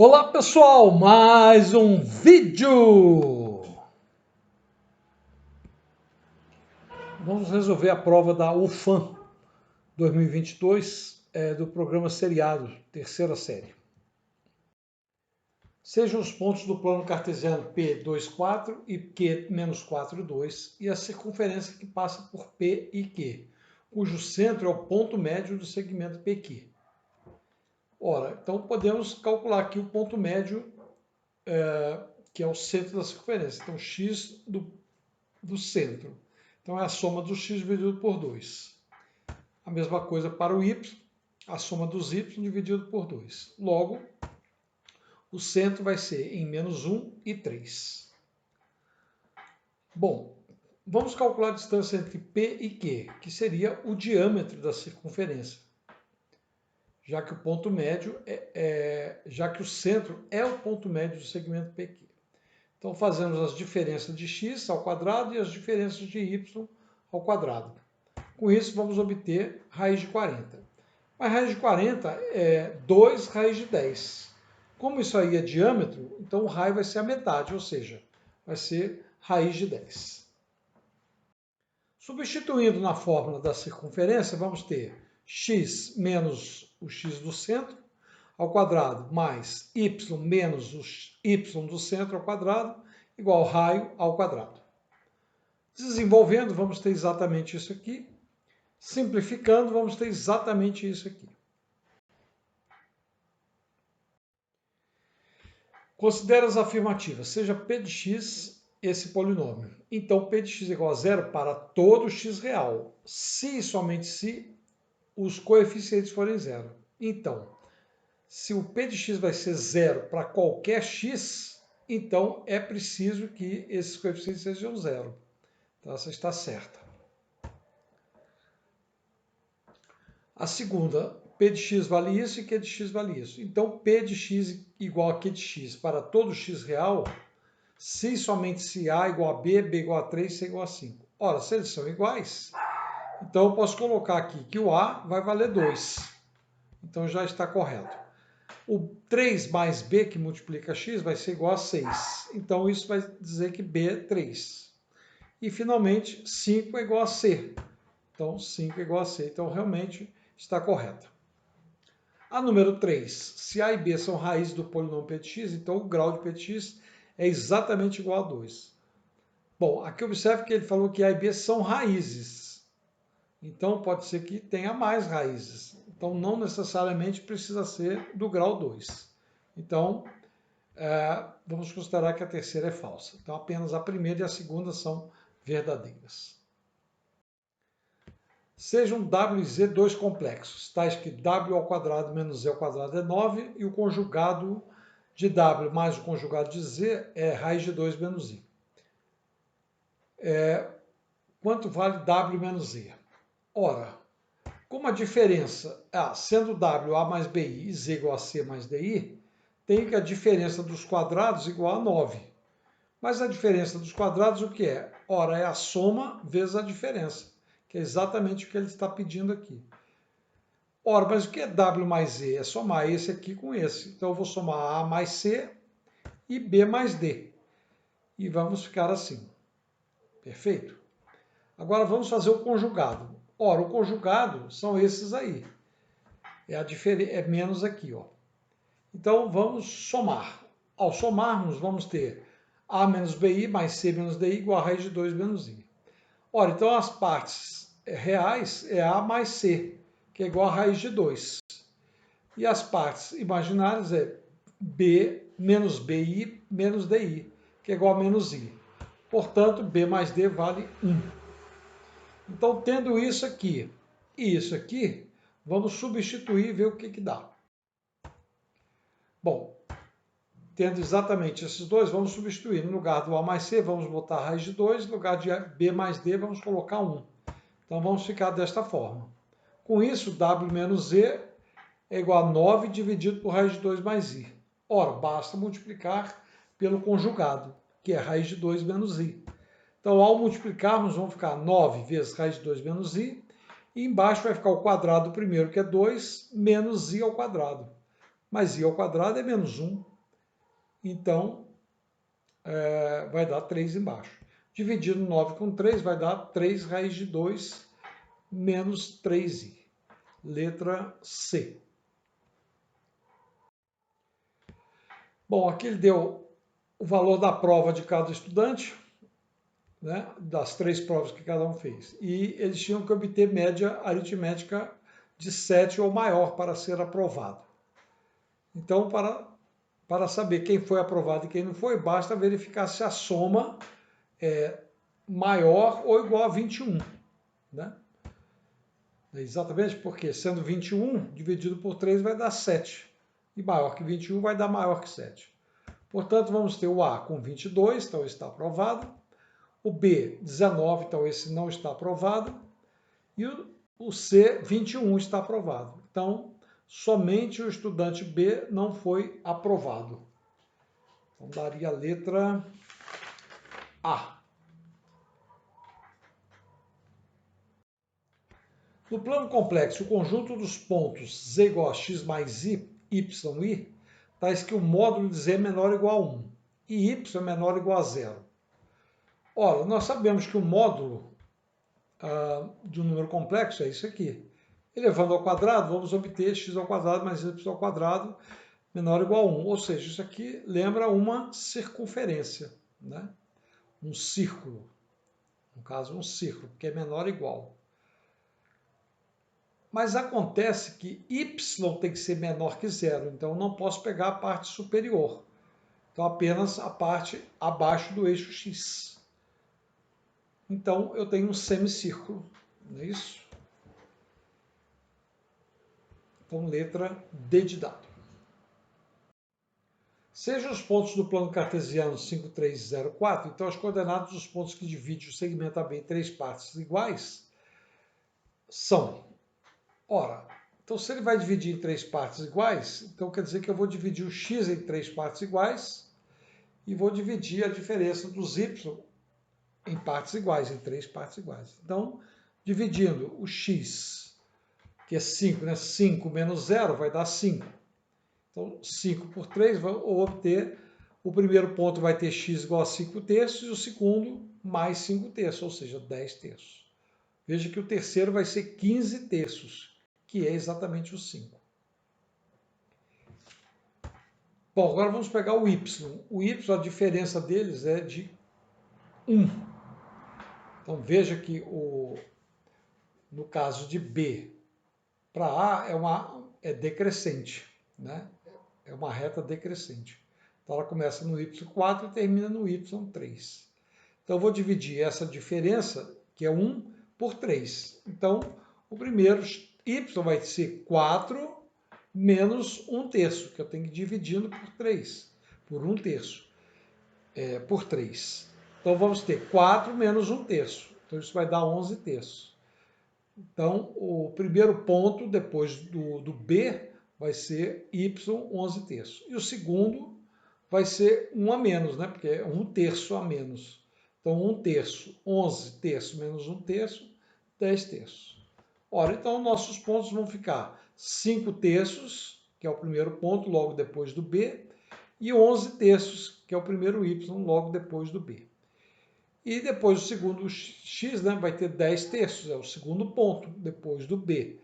Olá pessoal, mais um vídeo! Vamos resolver a prova da UFAM 2022 do programa seriado, terceira série. Sejam os pontos do plano cartesiano P 2, 4 e Q menos 4, 2 e a circunferência que passa por P e Q, cujo centro é o ponto médio do segmento PQ. Ora, então podemos calcular aqui o ponto médio, que é o centro da circunferência. Então, x do centro. Então, é a soma do x dividido por 2. A mesma coisa para o y, a soma dos y dividido por 2. Logo, o centro vai ser em menos 1 e 3. Bom, vamos calcular a distância entre P e Q, que seria o diâmetro da circunferência, já que o ponto médio já que o centro é o ponto médio do segmento PQ. Então, fazemos as diferenças de x ao quadrado e as diferenças de y ao quadrado. Com isso, vamos obter raiz de 40. Mas raiz de 40 é 2 raiz de 10. Como isso aí é diâmetro, então o raio vai ser a metade, ou seja, vai ser raiz de 10. Substituindo na fórmula da circunferência, vamos ter x menos o x do centro ao quadrado mais y menos o y do centro ao quadrado igual raio ao quadrado. Desenvolvendo, vamos ter exatamente isso aqui. Simplificando, vamos ter exatamente isso aqui. Considere as afirmativas. Seja P de x esse polinômio. Então, P de x é igual a zero para todo x real, se e somente se os coeficientes forem zero. Então, se o P de x vai ser zero para qualquer x, então é preciso que esses coeficientes sejam zero. Então, essa está certa. A segunda, P de x vale isso e Q de x vale isso. Então, P de x igual a Q de x para todo x real, se e somente se A igual a B, B igual a 3, C igual a 5. Ora, se eles são iguais, então eu posso colocar aqui que o A vai valer 2. Então, já está correto. O 3 mais B, que multiplica x, vai ser igual a 6. Então, isso vai dizer que B é 3. E, finalmente, 5 é igual a C. Então, 5 é igual a C. Então, realmente, está correto. A número 3, se A e B são raízes do polinômio P de x, então o grau de P de x é exatamente igual a 2. Bom, aqui observe que ele falou que A e B são raízes. Então, pode ser que tenha mais raízes. Então, não necessariamente precisa ser do grau 2. Então, vamos considerar que a terceira é falsa. Então, apenas a primeira e a segunda são verdadeiras. Sejam W e Z dois complexos, tais que W ao quadrado menos Z ao quadrado é 9 e o conjugado de W mais o conjugado de Z é raiz de 2 menos I. Quanto vale W menos Z? Ora, como a diferença, sendo W A mais BI e Z igual a C mais DI, tenho que a diferença dos quadrados igual a 9. Mas a diferença dos quadrados o que é? Ora, é a soma vezes a diferença, que é exatamente o que ele está pedindo aqui. Ora, mas o que é W mais Z? É somar esse aqui com esse. Então, eu vou somar A mais C e B mais D. E vamos ficar assim. Perfeito? Agora, vamos fazer o conjugado. Ora, o conjugado são esses aí. É menos aqui, ó. Então, vamos somar. Ao somarmos, vamos ter A menos BI mais C menos DI igual a raiz de 2 menos I. Ora, então as partes reais é A mais C, que é igual a raiz de 2. E as partes imaginárias é B menos BI menos DI, que é igual a menos I. Portanto, B mais D vale 1. Então, tendo isso aqui e isso aqui, vamos substituir e ver o que dá. Bom, tendo exatamente esses dois, vamos substituir. No lugar do A mais C, vamos botar a raiz de 2. No lugar de B mais D, vamos colocar 1. Então, vamos ficar desta forma. Com isso, W menos Z é igual a 9 dividido por raiz de 2 mais I. Ora, basta multiplicar pelo conjugado, que é raiz de 2 menos I. Então, ao multiplicarmos, vão ficar 9 vezes raiz de 2 menos I. E embaixo vai ficar o quadrado do primeiro, que é 2, menos I ao quadrado. mais I ao quadrado é menos 1. Então, vai dar 3 embaixo. Dividindo 9 com 3 vai dar 3 raiz de 2 menos 3i. Letra C. Bom, aqui ele deu o valor da prova de cada estudante, né, das 3 provas que cada um fez. E eles tinham que obter média aritmética de 7 ou maior para ser aprovado. Então, para saber quem foi aprovado e quem não foi, basta verificar se a soma é maior ou igual a 21. Né? Exatamente porque, sendo 21, dividido por 3 vai dar 7. E maior que 21 vai dar maior que 7. Portanto, vamos ter o A com 22, então está aprovado. O B, 19, então esse não está aprovado. E o C, 21, está aprovado. Então, somente o estudante B não foi aprovado. Então, daria a letra A. No plano complexo, o conjunto dos pontos z igual a x mais y, tais que o módulo de z é menor ou igual a 1 e y é menor ou igual a 0. Ora, nós sabemos que o módulo de um número complexo é isso aqui. Elevando ao quadrado, vamos obter x ao quadrado mais y ao quadrado menor ou igual a 1. Ou seja, isso aqui lembra uma circunferência, né? Um círculo. No caso, um círculo, porque é menor ou igual. Mas acontece que y tem que ser menor que zero, então eu não posso pegar a parte superior. Então apenas a parte abaixo do eixo x. Então eu tenho um semicírculo, não é isso? Então letra D de dado. Sejam os pontos do plano cartesiano 5, 3, 0, 4, então as coordenadas dos pontos que dividem o segmento AB em 3 partes iguais são, ora, então se ele vai dividir em 3 partes iguais, então quer dizer que eu vou dividir o x em 3 partes iguais e vou dividir a diferença dos y em partes iguais, em 3 partes iguais. Então, dividindo o x, que é 5, né? 5 menos 0 vai dar 5. Então, 5 por 3, vou obter, o primeiro ponto vai ter x igual a 5 terços e o segundo mais 5 terços, ou seja, 10 terços. Veja que o terceiro vai ser 15 terços, que é exatamente o 5. Bom, agora vamos pegar o y. O y, a diferença deles é de 1. Então, veja que no caso de B para A é decrescente, né? É uma reta decrescente. Então, ela começa no y4 e termina no y3. Então, eu vou dividir essa diferença, que é 1, por 3. Então, o primeiro y vai ser 4 menos 1 terço, que eu tenho que ir dividindo por 3, por 1 terço, por 3. Então, vamos ter 4 menos 1 terço. Então, isso vai dar 11 terços. Então, o primeiro ponto, depois do B, vai ser y, 11 terços. E o segundo vai ser 1 a menos, né? Porque é 1 terço a menos. Então, 1 terço, 11 terços menos 1 terço, 10 terços. Ora, então, nossos pontos vão ficar 5 terços, que é o primeiro ponto, logo depois do B, e 11 terços, que é o primeiro y, logo depois do B. E depois o segundo x, né, vai ter 10 terços, é o segundo ponto, depois do B.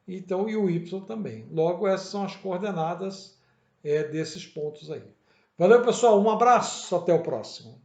Então, e o y também. Logo, essas são as coordenadas desses pontos aí. Valeu, pessoal. Um abraço. Até o próximo.